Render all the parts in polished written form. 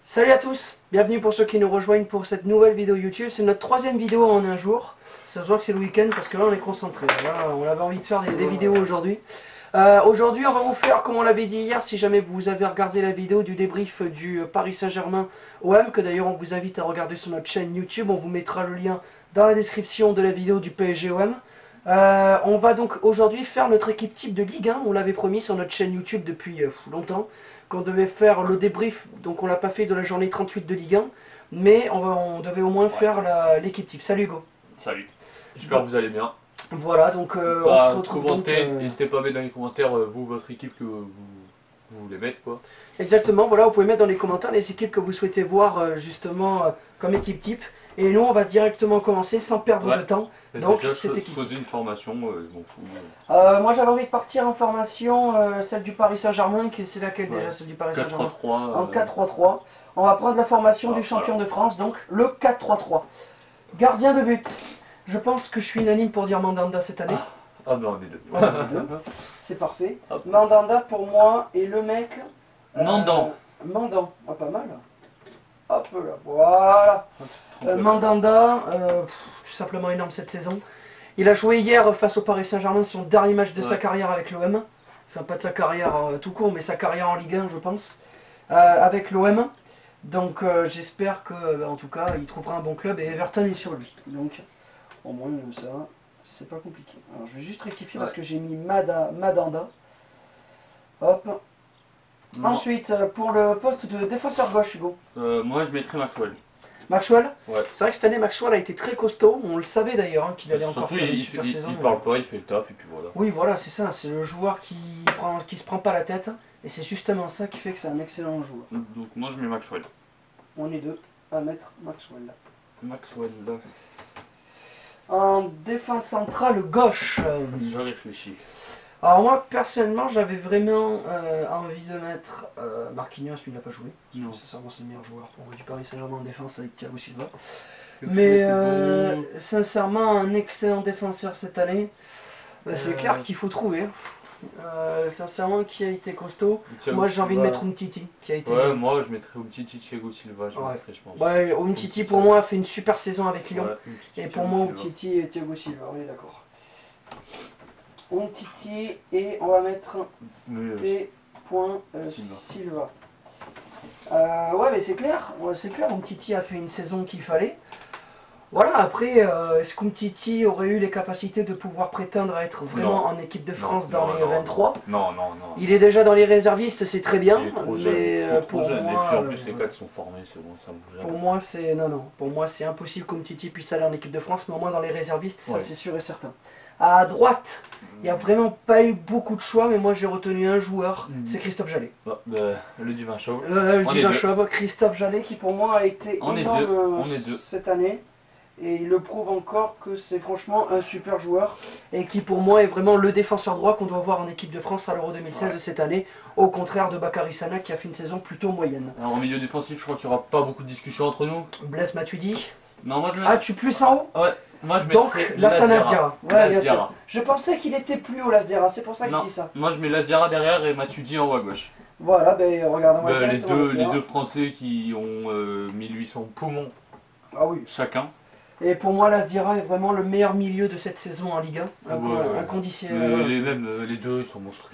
Salut à tous, bienvenue pour ceux qui nous rejoignent pour cette nouvelle vidéo YouTube. C'est notre troisième vidéo en un jour. Ça se voit que c'est le week-end parce que là on est concentré. Là, on avait envie de faire des vidéos aujourd'hui. Aujourd'hui on va vous faire, comme on l'avait dit hier, si jamais vous avez regardé la vidéo du débrief du Paris Saint-Germain OM, que d'ailleurs on vous invite à regarder sur notre chaîne YouTube. On vous mettra le lien dans la description de la vidéo du PSG OM. On va donc aujourd'hui faire notre équipe type de Ligue 1. On l'avait promis sur notre chaîne YouTube depuis longtemps qu'on devait faire le débrief, donc on l'a pas fait de la journée 38 de Ligue 1, mais on devait au moins faire l'équipe type. Salut Hugo. Salut, j'espère que vous allez bien. Voilà, donc on se retrouve commenter, n'hésitez pas à mettre dans les commentaires vous, votre équipe que vous voulez mettre quoi. Exactement, voilà, vous pouvez mettre dans les commentaires les équipes que vous souhaitez voir justement comme équipe type. Et nous on va directement commencer sans perdre de temps. Donc déjà, cette équipe. choisir une formation, je m'en fous. Moi j'avais envie de partir en formation, celle du Paris Saint-Germain, c'est laquelle déjà, celle du Paris Saint-Germain 4-3-3. En 4-3-3. On va prendre la formation du champion de France, donc le 4-3-3. Gardien de but. Je pense que je suis unanime pour dire Mandanda cette année. Ah ben on est deux. On est deux. C'est parfait. Mandanda pour moi et le mec. Mandant. Mandant, ah, pas mal. Hop là, voilà. Mandanda, tout simplement énorme cette saison. Il a joué hier face au Paris Saint-Germain, son dernier match de sa carrière avec l'OM. Enfin, pas de sa carrière tout court, mais sa carrière en Ligue 1, je pense. Avec l'OM. Donc j'espère que, en tout cas, il trouvera un bon club et Everton est sur lui. Donc, au moins, ça, c'est pas compliqué. Alors, je vais juste rectifier parce que j'ai mis Madanda. Hop. Ensuite, pour le poste de défenseur gauche, Hugo. Moi je mettrais Maxwell. Maxwell. Ouais. C'est vrai que cette année, Maxwell a été très costaud. On le savait d'ailleurs qu'il allait encore faire une super saison. Il parle pas, il fait le taf et puis voilà. Oui, voilà, c'est ça. C'est le joueur qui se prend pas la tête. Et c'est justement ça qui fait que c'est un excellent joueur. Donc moi je mets Maxwell. On est deux à mettre Maxwell. Maxwell là. En défense centrale gauche. Je réfléchis. Alors moi, personnellement, j'avais vraiment envie de mettre Marquinhos, mais il n'a pas joué. Non. Sincèrement, c'est le meilleur joueur pour moi du Paris Saint-Germain en défense avec Thiago Silva. Mais sincèrement, un excellent défenseur cette année. C'est clair qu'il faut trouver. Sincèrement, qui a été costaud. Moi, j'ai envie de mettre Umtiti. Qui a été... Ouais, moi je mettrais Umtiti, Thiago Silva, je mettrais, je pense. Ouais, Umtiti pour moi a fait une super saison avec Lyon. Ouais, et pour moi, Umtiti et Thiago Silva, on est d'accord. Umtiti et on va mettre T. Silva. Ouais, mais c'est clair, Umtiti a fait une saison qu'il fallait. Voilà, après, est-ce qu'Umtiti aurait eu les capacités de pouvoir prétendre à être vraiment en équipe de France dans les 23 ? Non. Il est déjà dans les réservistes, c'est très bien. Il est trop mais jeune, pour jeune. moi, Et puis en plus, les 4 sont formés, c'est bon, ça bouge. Pour moi, c'est non. Pour moi, c'est impossible qu'Umtiti puisse aller en équipe de France, mais au moins dans les réservistes, ça c'est sûr et certain. À droite, il n'y a vraiment pas eu beaucoup de choix, mais moi j'ai retenu un joueur, c'est Christophe Jallet. Le divin chauve. Le divin chauve, Christophe Jallet, qui pour moi a été énorme cette année. Et il le prouve encore que c'est franchement un super joueur. Et qui pour moi est vraiment le défenseur droit qu'on doit voir en équipe de France à l'Euro 2016 de cette année. Au contraire de Bakary Sana qui a fait une saison plutôt moyenne. Alors en milieu défensif, je crois qu'il n'y aura pas beaucoup de discussions entre nous. Blaise Matuidi. Non, moi je mets... Ah, tu plus en haut? Ouais. Moi, je donc Lassana Diarra. Ouais, bien sûr. Diarra. Je pensais qu'il était plus haut Diarra, c'est pour ça que je dis ça. Moi je mets Diarra derrière et Matuidi en haut à gauche. Voilà, ben regarde-moi directement. Les deux Français qui ont 1800 poumons chacun. Et pour moi, Diarra est vraiment le meilleur milieu de cette saison en Ligue 1. Inconditionnel. Les deux, ils sont monstrueux.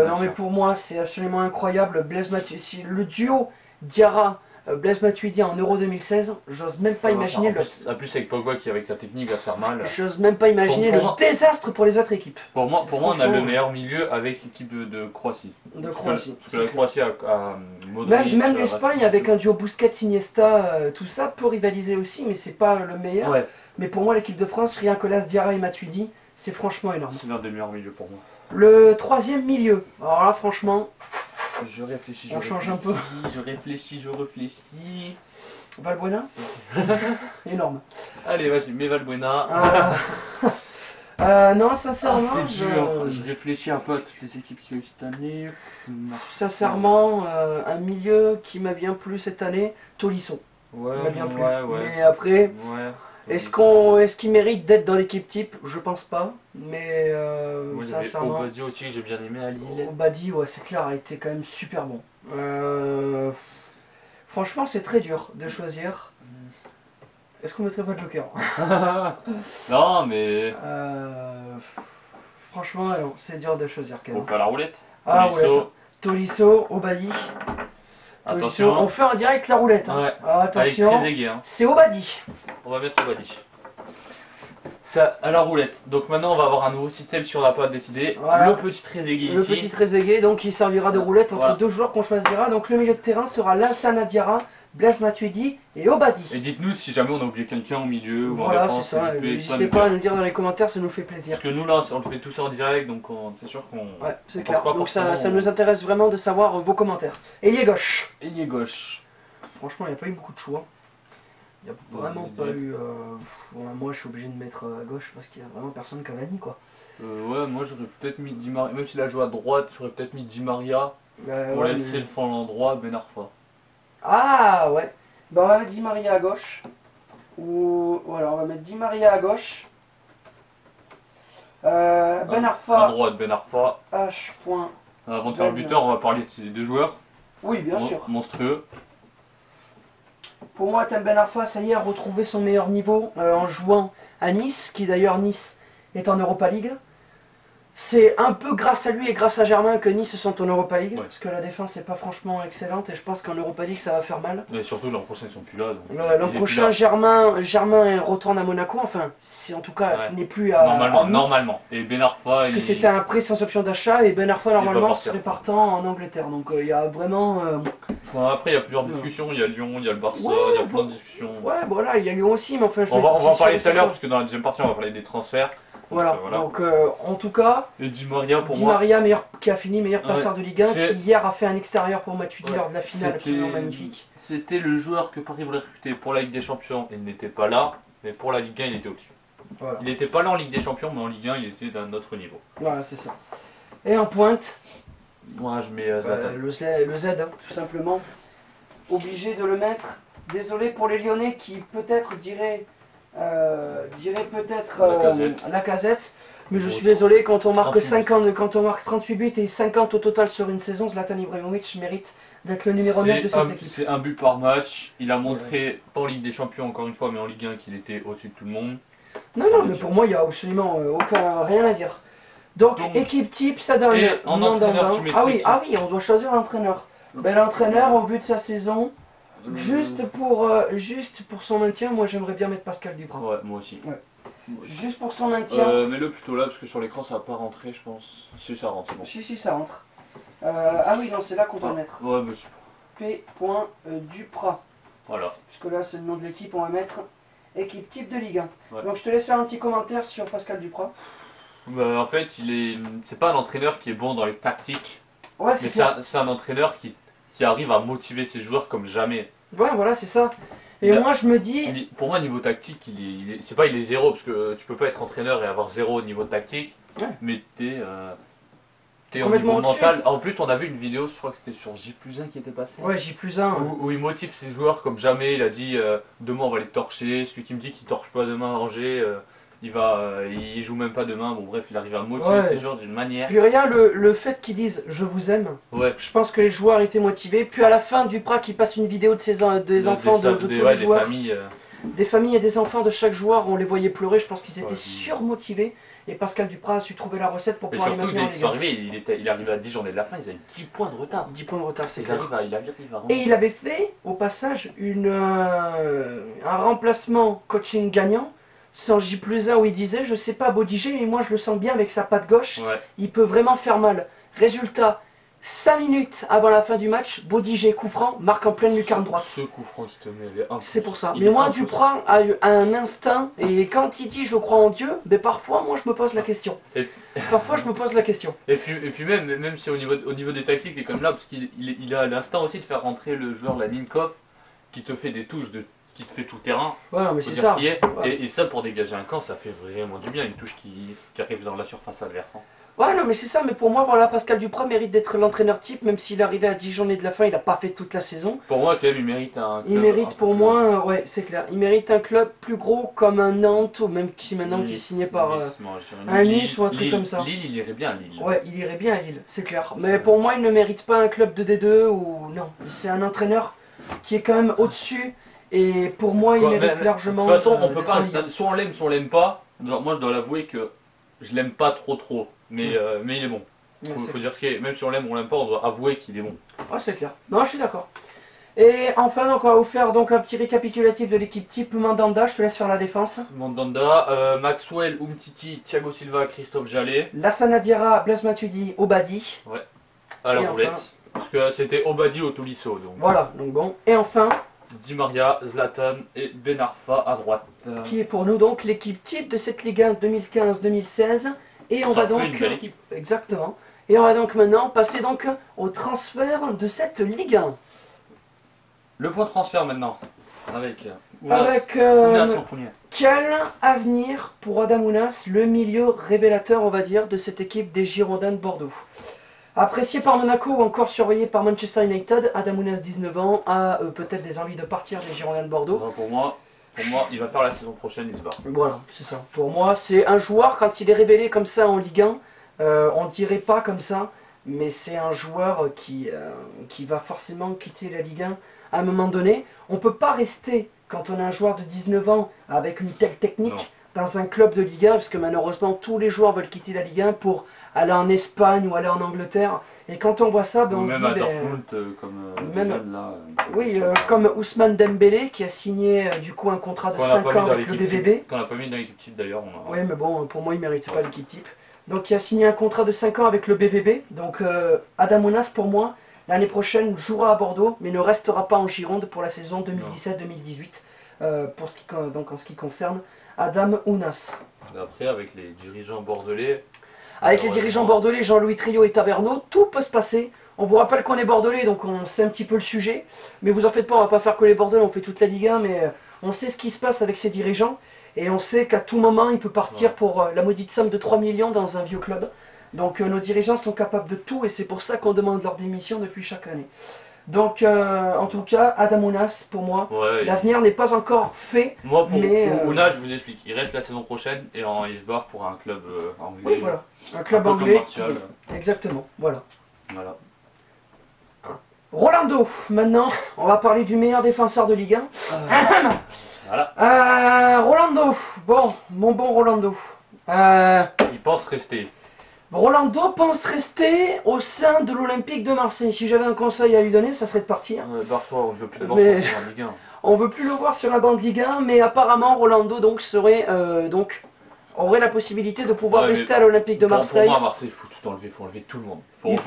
Non mais pour moi, c'est absolument incroyable. Blaise Matuidi, le duo Diarra. Blaise Matuidi en Euro 2016, j'ose même pas imaginer En plus avec Pogba qui avec sa technique va faire mal. J'ose même pas imaginer le désastre pour les autres équipes. Pour moi on a le meilleur milieu avec l'équipe de Croatie. Parce que la Croatie a Modric. Même l'Espagne avec un duo Busquets-Iniesta, tout ça peut rivaliser aussi, mais c'est pas le meilleur. Ouais. Mais pour moi l'équipe de France, rien que Diarra et Matuidi, c'est franchement énorme. C'est l'un des meilleurs milieux pour moi. Le troisième milieu, alors là franchement... Je réfléchis, on change un peu. Je réfléchis. Valbuena. Énorme. Allez, vas-y, mets Valbuena. Non, sincèrement, c'est dur. Je réfléchis un peu à toutes les équipes qui ont eu cette année. Sincèrement, un milieu qui m'a bien plu cette année, Tolisso. Ouais, m'a bien plu. Ouais. Mais après, est-ce qu'il mérite d'être dans l'équipe type? Je pense pas. Mais sincèrement. Obadi aussi que j'ai bien aimé à Lille. Obadi, ouais, c'est clair, a été quand même super bon. Franchement, c'est très dur de choisir. Est-ce qu'on mettrait pas de Joker? Non, mais... Franchement, c'est dur de choisir quand même. Faut faire la roulette. Ah, roulette. Tolisso, Obadi. Attention. On fait en direct la roulette. Hein. Ouais. Attention. Avec Trezeguet, hein. C'est Obadi. On va mettre Obadi. Ça, à la roulette. Donc maintenant, on va avoir un nouveau système si on n'a pas décidé. Voilà. Le petit Trezeguet ici. Le petit Trezeguet, donc il servira de roulette entre deux joueurs qu'on choisira. Donc le milieu de terrain sera Lassana Diarra, Blaise Matuidi et Obadi. Et dites-nous si jamais on a oublié quelqu'un au milieu ou voilà, en défense. c'est ça. N'hésitez pas à nous dire dans les commentaires, ça nous fait plaisir. Parce que nous là, on le fait tout ça en direct, donc c'est sûr qu'on... Ouais, c'est clair. Donc ça nous intéresse vraiment de savoir vos commentaires. Ailier gauche. Ailier gauche. Franchement, il n'y a pas eu beaucoup de choix. Il n'y a vraiment pas eu... Bon, moi, je suis obligé de mettre à gauche parce qu'il n'y a vraiment personne Cavani, quoi. Ouais, moi j'aurais peut-être mis Di Maria, même s'il a joué à droite, j'aurais peut-être mis Di Maria pour laisser le flanc droit Ben Arfa. Ah ouais. Bah on va mettre Di Maria à gauche. Ou voilà, on va mettre Di Maria à gauche. Ben Arfa. À droite, Ben Arfa. H. Avant de faire le buteur, on va parler de ces deux joueurs. Oui, bien sûr. Monstrueux. Pour moi, Tem Ben Arfa, ça y est, a retrouvé son meilleur niveau en jouant à Nice, qui d'ailleurs Nice est en Europa League. C'est un peu grâce à lui et grâce à Germain que Nice sont en Europa League, parce que la défense n'est pas franchement excellente et je pense qu'en Europa League ça va faire mal. Mais surtout l'an prochain ils sont plus là. L'an prochain Germain retourne à Monaco, enfin, si en tout cas n'est plus à Nice. Normalement. Et Ben Arfa... Parce que c'était un prix sans option d'achat et Ben Arfa normalement serait partant en Angleterre. Donc il y a vraiment... après il y a plusieurs discussions, il y a Lyon, il y a le Barça, il y a plein de discussions. Ouais, voilà, il y a Lyon aussi, mais enfin je on va en parler tout à l'heure parce que dans la deuxième partie on va parler des transferts. Voilà, donc en tout cas, et Di Maria pour moi. Di Maria qui a fini meilleur passeur de Ligue 1, qui hier a fait un extérieur pour Matuidi lors de la finale absolument magnifique. C'était le joueur que Paris voulait recruter pour la Ligue des Champions, il n'était pas là, mais pour la Ligue 1 il était au-dessus. Voilà. Il n'était pas là en Ligue des Champions, mais en Ligue 1 il était d'un autre niveau. Voilà, c'est ça. Et en pointe, moi je mets Zlatan. Le Z, hein, tout simplement. Obligé de le mettre. Désolé pour les Lyonnais qui peut-être diraient peut-être Lacazette, mais je suis désolé, quand on marque 38 buts et 50 au total sur une saison, Zlatan Ibrahimovic mérite d'être le numéro 9 de cette équipe. C'est un but par match, il a montré, pas en Ligue des Champions encore une fois, mais en Ligue 1 qu'il était au-dessus de tout le monde. Non, mais pour moi il n'y a absolument rien à dire. Donc équipe type, ça donne en entraîneur, tu mets ah oui, on doit choisir l'entraîneur. Ben, l'entraîneur, au vu de sa saison, juste pour son maintien, moi j'aimerais bien mettre Pascal Duprat. Ouais, moi aussi. Ouais. Juste pour son maintien. Mets-le plutôt là parce que sur l'écran ça va pas rentrer, je pense. Si ça rentre, c'est bon. Si, ça rentre. Ah oui, non, c'est là qu'on doit le mettre. Ouais, mais P. Duprat. Voilà. Puisque là c'est le nom de l'équipe, on va mettre équipe type de Ligue 1. Ouais. Donc je te laisse faire un petit commentaire sur Pascal Duprat. Bah, en fait, c'est pas un entraîneur qui est bon dans les tactiques. Ouais, mais c'est un entraîneur qui arrive à motiver ses joueurs comme jamais. Ouais, voilà, c'est ça. Et moi je me dis... Pour moi, niveau tactique, c'est pas il est zéro, parce que tu peux pas être entraîneur et avoir zéro au niveau tactique, mais t'es au niveau mental. En plus, on a vu une vidéo, je crois que c'était sur J+1 qui était passé. Ouais, J+1. Où il motive ses joueurs comme jamais, il a dit demain on va les torcher, celui qui me dit qu'il torche pas demain à Angers, il joue même pas demain, bon bref, il arrive à motiver ses joueurs d'une manière. Puis rien, le fait qu'ils disent je vous aime, je pense que les joueurs étaient motivés. Puis à la fin, Duprat qui passe une vidéo de des enfants de tous les joueurs, des familles et des enfants de chaque joueur, on les voyait pleurer, je pense qu'ils étaient surmotivés. Et Pascal Duprat a su trouver la recette pour pouvoir les maintenir en Ligue 1. Dès qu'ils sont arrivés, il est arrivé à 10 journées de la fin, ils avaient 10 points de retard. 10 points de retard, c'est clair. Et il avait fait, au passage, un remplacement coaching gagnant. Sur J+1 où il disait, je sais pas Bodiger, mais moi je le sens bien avec sa patte gauche, il peut vraiment faire mal. Résultat, 5 minutes avant la fin du match, Bodiger, coup franc, marque en pleine lucarne droite. Ce coup franc qui te met, c'est pour ça. Mais moi, Duprat a eu un instinct, et quand il dit je crois en Dieu, mais parfois moi je me pose la question. Parfois je me pose la question. Et puis même si au niveau des tactiques, il est quand même là, parce qu'il a l'instinct aussi de faire rentrer le joueur, la Ninkov, qui te fait des touches qui te fait tout terrain, mais c'est ça. Et ça pour dégager un camp, ça fait vraiment du bien, une touche qui arrive dans la surface adverse. Ouais, non mais c'est ça, mais pour moi, voilà, Pascal Duprat mérite d'être l'entraîneur type, même s'il est arrivé à 10 journées de la fin, il n'a pas fait toute la saison. Pour moi, quand même, il mérite un club. Il mérite pour moi, ouais, c'est clair, il mérite un club plus gros comme un Nantes, ou même si maintenant qui est signé par un Nice ou un truc comme ça. Lille, il irait bien à Lille. Ouais, il irait bien à Lille, c'est clair. Mais pour moi, il ne mérite pas un club de D2 ou non, c'est un entraîneur qui est quand même au-dessus. Et pour moi, il mérite largement. De toute façon, on peut pas. Soit on l'aime, soit on l'aime pas. Moi, je dois l'avouer que je l'aime pas trop. Mais il est bon. Faut dire ce qu'il est. Même si on l'aime ou on l'aime pas, on doit avouer qu'il est bon. Ouais, c'est clair. Non, je suis d'accord. Et enfin, donc, on va vous faire donc un petit récapitulatif de l'équipe type. Mandanda, je te laisse faire la défense. Mandanda, Maxwell, Umtiti, Thiago Silva, Christophe Jallet. Lassana Diarra, Blaise Matuidi, Obadi. Ouais. À la roulette. Enfin... Parce que c'était Obadi au Tolisso. Donc. Voilà, donc bon. Et enfin. Di Maria, Zlatan et Ben Arfa à droite. Qui est pour nous donc l'équipe type de cette Ligue 1 2015-2016. Et on va donc. Une belle équipe. Exactement. Et on va donc maintenant passer donc au transfert de cette Ligue 1. Le point transfert maintenant. Avec quel avenir pour Adam Ounas, le milieu révélateur, on va dire, de cette équipe des Girondins de Bordeaux. Apprécié par Monaco ou encore surveillé par Manchester United, Adam Ounas, 19 ans, a peut-être des envies de partir des Girondins de Bordeaux. Non, pour moi, il va faire la saison prochaine, il se barre. Voilà, c'est ça. Pour moi, c'est un joueur, quand il est révélé comme ça en Ligue 1, on ne dirait pas comme ça, mais c'est un joueur qui va forcément quitter la Ligue 1 à un moment donné. On ne peut pas rester, quand on a un joueur de 19 ans avec une telle technique, dans un club de Ligue 1, parce que malheureusement tous les joueurs veulent quitter la Ligue 1 pour aller en Espagne ou aller en Angleterre. Et quand on voit ça, ben, on se dit... Même à Dortmund, comme Ousmane Dembélé, qui a signé du coup un contrat de 5 ans avec le BVB. Qu'on n'a pas mis dans l'équipe type d'ailleurs. Oui, mais bon, pour moi, il ne méritait pas l'équipe type. Donc il a signé un contrat de 5 ans avec le BVB. Donc Adam Ounas, pour moi, l'année prochaine, jouera à Bordeaux, mais ne restera pas en Gironde pour la saison 2017-2018, donc en ce qui concerne Adam Ounas. Après, avec les dirigeants bordelais... Avec les dirigeants bordelais, Jean-Louis Trio et Taverneau, tout peut se passer. On vous rappelle qu'on est bordelais, donc on sait un petit peu le sujet. Mais vous en faites pas, on va pas faire que les bordelais, on fait toute la Ligue 1, mais on sait ce qui se passe avec ces dirigeants. Et on sait qu'à tout moment, il peut partir pour la maudite somme de 3 millions dans un vieux club. Donc nos dirigeants sont capables de tout, et c'est pour ça qu'on demande leur démission depuis chaque année. Donc en tout cas, Adam Ounas, pour moi, l'avenir n'est pas encore fait. Moi, pour Ounas, je vous explique, il reste la saison prochaine et il se barre pour un club anglais. Oui, voilà. Un club anglais. Exactement, voilà. Rolando, maintenant, on va parler du meilleur défenseur de Ligue 1. Voilà. Rolando, mon bon Rolando. Il pense rester. Rolando pense rester au sein de l'Olympique de Marseille. Si j'avais un conseil à lui donner, ça serait de partir. Barre-toi, on ne veut plus le voir sur la Ligue 1. On veut plus le voir sur la bande Ligue 1, mais apparemment Rolando aurait la possibilité de pouvoir rester à l'Olympique de Marseille. Pour moi, à Marseille, il faut tout enlever, il faut enlever tout le monde. Il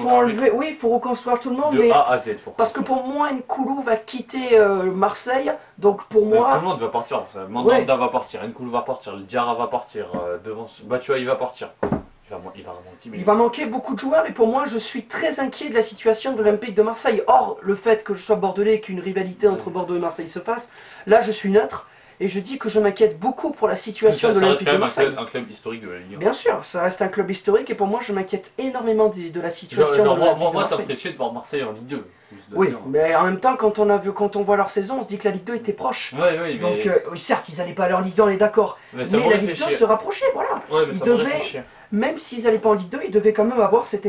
faut reconstruire tout le monde. De A à Z. Parce que pour moi, Nkoulou va quitter Marseille, donc pour moi... Tout le monde va partir, Mandanda va partir, Nkoulou va partir, Diarra va partir, devant Batshuayi va partir. Il va manquer beaucoup de joueurs et pour moi je suis très inquiet de la situation de l'Olympique de Marseille. Or, le fait que je sois bordelais et qu'une rivalité entre Bordeaux et Marseille se fasse, là je suis neutre et je dis que je m'inquiète beaucoup pour la situation de l'Olympique de Marseille. Un club historique de la Ligue 1. Bien sûr, ça reste un club historique et pour moi je m'inquiète énormément de la situation de l'Olympique de Marseille. Moi ça me fait chier de voir Marseille en Ligue 2. Oui, mais en même temps quand on voit leur saison, on se dit que la Ligue 2 était proche. Donc certes ils n'allaient pas aller en Ligue 2, on est d'accord. Mais la Ligue 2 se rapprochait, voilà. Ils devaient... Même s'ils n'allaient pas en Ligue 2, ils devaient quand même avoir cette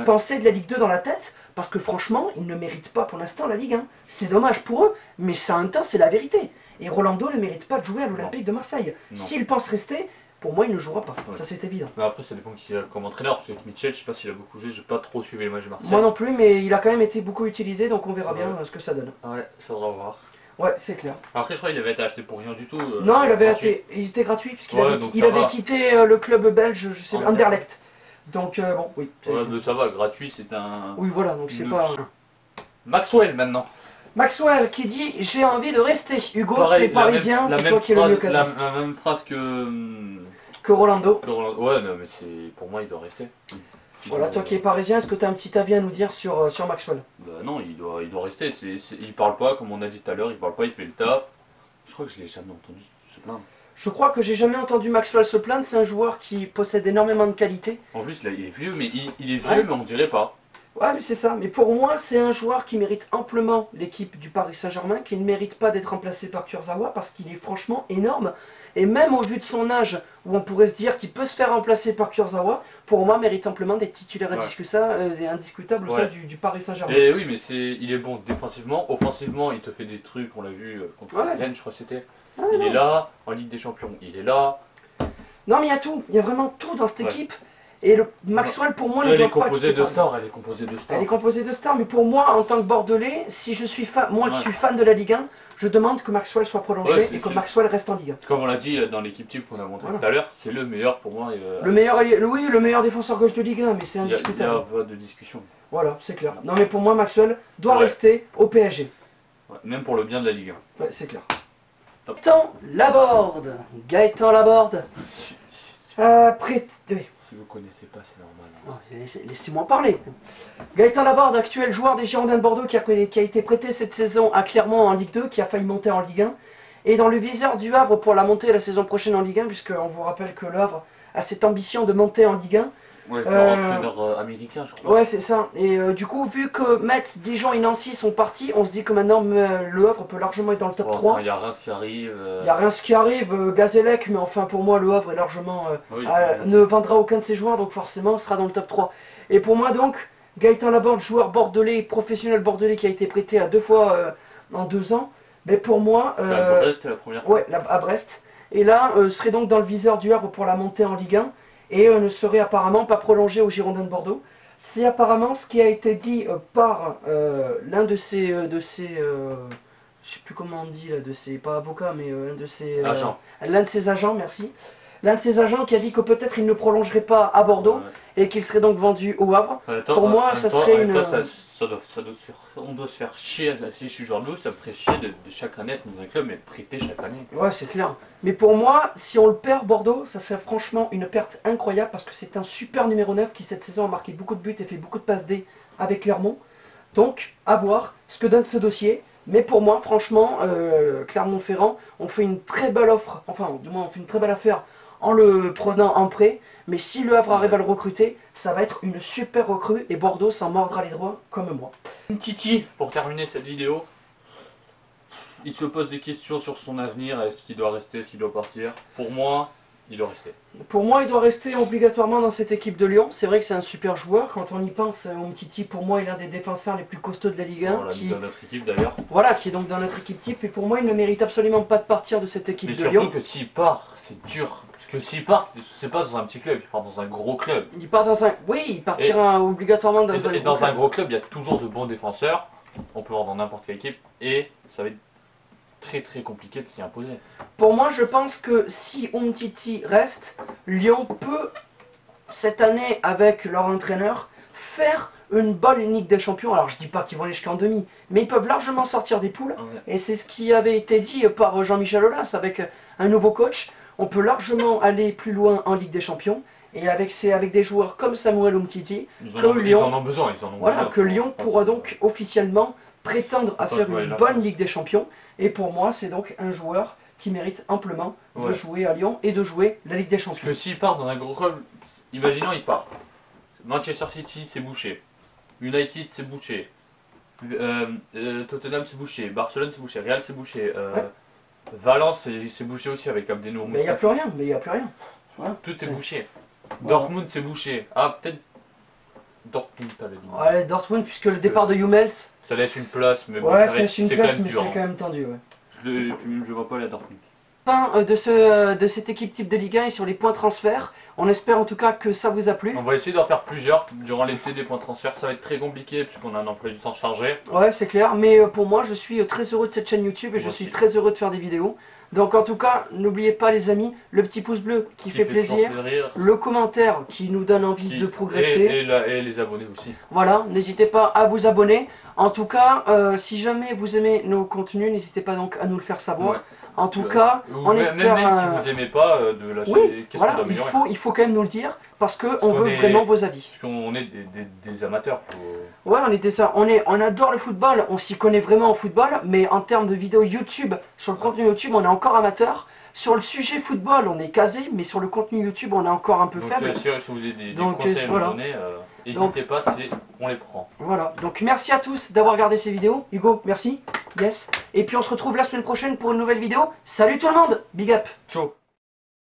pensée de la Ligue 2 dans la tête, parce que franchement, ils ne méritent pas pour l'instant la Ligue 1. C'est dommage pour eux, mais ça en même temps, c'est la vérité. Et Rolando ne mérite pas de jouer à l'Olympique de Marseille. S'il pense rester, pour moi, il ne jouera pas. Ça, c'est évident. Mais après, ça dépend qui comme entraîneur, parce qu'avec Mitchell, je sais pas s'il a beaucoup joué, j'ai pas trop suivi les matchs de Marseille. Moi non plus, mais il a quand même été beaucoup utilisé, donc on verra bien ce que ça donne. Ouais, faudra voir. Ouais, c'est clair. Après, je crois qu'il avait été acheté pour rien du tout. Non, il était gratuit, puisqu'il avait quitté le club belge, je sais, Anderlecht. Donc, bon, oui. Ouais, mais ça va, gratuit, c'est un... Oui, voilà, donc c'est pas... Maxwell, maintenant. Maxwell qui dit « J'ai envie de rester ». Hugo, t'es parisien, c'est toi qui es le mieux casé. La même phrase que Rolando. Ouais, non, mais pour moi, il doit rester. Voilà, toi qui es parisien, est-ce que tu as un petit avis à nous dire sur Maxwell? Non, il doit rester. Il parle pas, comme on a dit tout à l'heure, il parle pas, il fait le taf. Je crois que je l'ai jamais entendu se plaindre. Je crois que j'ai jamais entendu Maxwell se plaindre, c'est un joueur qui possède énormément de qualité. En plus, là, il est vieux, mais mais on dirait pas. Ouais, mais c'est ça. Mais pour moi, c'est un joueur qui mérite amplement l'équipe du Paris Saint-Germain, qui ne mérite pas d'être remplacé par Kurzawa, parce qu'il est franchement énorme. et même au vu de son âge, où on pourrait se dire qu'il peut se faire remplacer par Kurzawa, pour moi mérite amplement d'être titulaire indiscutable au sein du Paris Saint-Germain. Et oui, mais il est bon défensivement, offensivement il te fait des trucs, on l'a vu contre Rennes, je crois que c'était. Il est là, en Ligue des Champions, il est là. Non mais il y a tout, il y a vraiment tout dans cette équipe. Et Maxwell pour moi ne doit pas quitter Elle est composée de stars. Elle est composée de stars, mais pour moi en tant que Bordelais, si je suis fan, qui suis fan de la Ligue 1, je demande que Maxwell soit prolongé et que Maxwell reste en Ligue 1. Comme on l'a dit dans l'équipe type qu'on a montré tout à l'heure, c'est le meilleur pour moi. Le meilleur défenseur gauche de Ligue 1, mais c'est indiscutable. Il n'y a pas de discussion. Voilà, c'est clair. Non mais pour moi Maxwell doit rester au PSG. Même pour le bien de la Ligue 1. Ouais, c'est clair. Gaëtan Laborde. Si vous connaissez pas, c'est normal. Oh, laissez-moi parler. Gaëtan Laborde, actuel joueur des Girondins de Bordeaux qui a été prêté cette saison à Clermont en Ligue 2, qui a failli monter en Ligue 1, et dans le viseur du Havre pour la montée la saison prochaine en Ligue 1, puisqu'on vous rappelle que le Havre a cette ambition de monter en Ligue 1. Ouais, entraîneur américain, je crois. Ouais, c'est ça. Et du coup, vu que Metz, Dijon et Nancy sont partis, on se dit que maintenant le Havre peut largement être dans le top 3. Il y a Reims qui arrive. Il y a Reims qui arrive, Gazélec, mais enfin pour moi, le Havre est largement ne vendra aucun de ses joueurs, donc forcément, sera dans le top 3. Et pour moi, donc, Gaëtan Laborde, joueur bordelais, professionnel bordelais qui a été prêté à 2 fois en 2 ans, mais pour moi. À Brest, la première fois. Ouais, à Brest. Et là, serait donc dans le viseur du Havre pour la montée en Ligue 1. Et ne serait apparemment pas prolongé aux Girondins de Bordeaux. C'est apparemment ce qui a été dit par l'un de ces, je sais plus comment on dit, là, pas avocat, mais un de ses l'un de ses agents, merci. L'un de ses agents qui a dit que peut-être il ne prolongerait pas à Bordeaux et qu'il serait donc vendu au Havre. Pour moi, ça serait une... on doit se faire chier, si je suis joueur de l'eau, ça me ferait chier de chaque année être dans un club et être prêté chaque année. Ouais, c'est clair. Mais pour moi, si on le perd Bordeaux, ça serait franchement une perte incroyable parce que c'est un super numéro 9 qui cette saison a marqué beaucoup de buts et fait beaucoup de passes D avec Clermont. Donc, à voir ce que donne ce dossier. Mais pour moi, franchement, Clermont-Ferrand, on fait une très belle offre, enfin, du moins, on fait une très belle affaire en le prenant en prêt. Mais si le Havre arrive à le recruter, ça va être une super recrue et Bordeaux s'en mordra les doigts comme moi. Titi, pour terminer cette vidéo, il se pose des questions sur son avenir, est-ce qu'il doit rester, est-ce qu'il doit partir. Pour moi, il doit rester. Pour moi, il doit rester obligatoirement dans cette équipe de Lyon. C'est vrai que c'est un super joueur. Quand on y pense, Titi, pour moi, il est l'un des défenseurs les plus costauds de la Ligue 1. Qui est dans notre équipe d'ailleurs. Voilà, qui est donc dans notre équipe type. Et pour moi, il ne mérite absolument pas de partir de cette équipe de Lyon. Mais surtout que s'il part, c'est dur. Parce que s'il part, c'est pas dans un petit club, il part dans un gros club. Il part dans un... Oui, il partira obligatoirement dans un gros club. Et dans un gros club, il y a toujours de bons défenseurs. On peut voir dans n'importe quelle équipe. Et ça va être très compliqué de s'y imposer. Pour moi, je pense que si Umtiti reste, Lyon peut, cette année, avec leur entraîneur, faire une bonne Ligue des Champions. Alors, je dis pas qu'ils vont aller jusqu'en demi, mais ils peuvent largement sortir des poules. Et c'est ce qui avait été dit par Jean-Michel Aulas avec un nouveau coach. On peut largement aller plus loin en Ligue des Champions. Et c'est avec des joueurs comme Samuel Umtiti que Lyon, ils en ont besoin. Que Lyon pourra donc officiellement prétendre à faire une bonne Ligue des Champions. Et pour moi, c'est donc un joueur qui mérite amplement de jouer à Lyon et de jouer la Ligue des Champions. Parce que s'il part dans un gros club, imaginons il part. Manchester City, c'est bouché. United, c'est bouché. Tottenham, c'est bouché. Barcelone, c'est bouché. Real, c'est bouché. Valence, c'est bouché aussi avec Abdenour. Mais il n'y a plus rien. Voilà. Tout est bouché. Dortmund, c'est bouché. Ah, peut-être Dortmund, t'avais dit. Ouais, Dortmund, puisque le départ de Hummels. Ça laisse une place, mais bon, ouais, ça laisse une place, mais dur, c'est quand même tendu. Ouais. Je vois pas la Dortmund. Fin de cette équipe type de Ligue 1 et sur les points transferts. On espère en tout cas que ça vous a plu. On va essayer d'en faire plusieurs durant l'été, des points transferts. Ça va être très compliqué puisqu'on a un emploi du temps chargé. Ouais, c'est clair. Mais pour moi, je suis très heureux de cette chaîne YouTube et je suis très heureux de faire des vidéos. Donc en tout cas, n'oubliez pas les amis, le petit pouce bleu qui fait plaisir, le commentaire qui nous donne envie de progresser. Et les abonnés aussi. Voilà, n'hésitez pas à vous abonner. En tout cas, si jamais vous aimez nos contenus, n'hésitez pas donc à nous le faire savoir. Ouais. En tout cas, on espère... Même si vous n'aimez pas, de lâcher des questions d'améliorer. Il faut quand même nous le dire, parce qu'on veut vraiment vos avis. Parce qu'on est des amateurs. Ouais, on adore le football, on s'y connaît vraiment au football, mais en termes de vidéos YouTube, sur le contenu YouTube, on est encore amateur. Sur le sujet football, on est casé, mais sur le contenu YouTube, on est encore un peu faible. Si vous avez des conseils à nous donner, n'hésitez pas, on les prend. Voilà, donc merci à tous d'avoir regardé ces vidéos. Hugo, merci. Yes. Et puis on se retrouve la semaine prochaine pour une nouvelle vidéo. Salut tout le monde. Big up. Ciao.